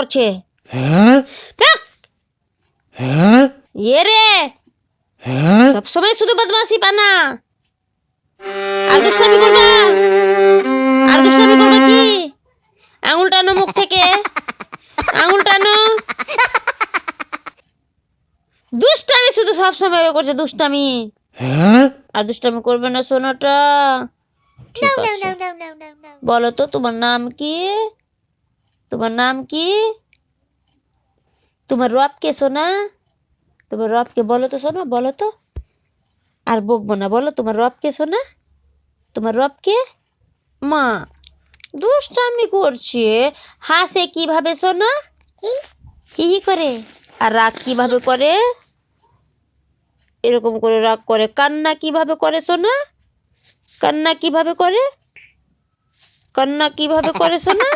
করছে। হ্যাঁ দেখ, হ্যাঁ এ রে হ্যাঁ সবসময় শুধু বদমাশি পানা। আর দুষ্টামি করবা, আর দুষ্টামি করবা কি? আঙুল টানো মুখ থেকে, আঙুল টানো। দুষ্টামি শুধু সবসময় করছে, দুষ্টামি। হ্যাঁ আর দুষ্টামি করবে না সোনাটা। ঠিক আছে, বলো তো তোমার নাম কি? তোমার নাম কি? তোমার রব কে সোনা? তোমার রব কে বলো তো সোনা, বলো তো। আর বকবো না, বলো তোমার রব কে সোনা? তোমার রব কে? মা দুষ্টামি করছে। হাসে কিভাবে সোনা? হি হি করে। আর রাগ কিভাবে করে? এরকম করে রাগ করে। কান্না কিভাবে করে সোনা? কান্না কিভাবে করে? কান্না কিভাবে করে সোনা?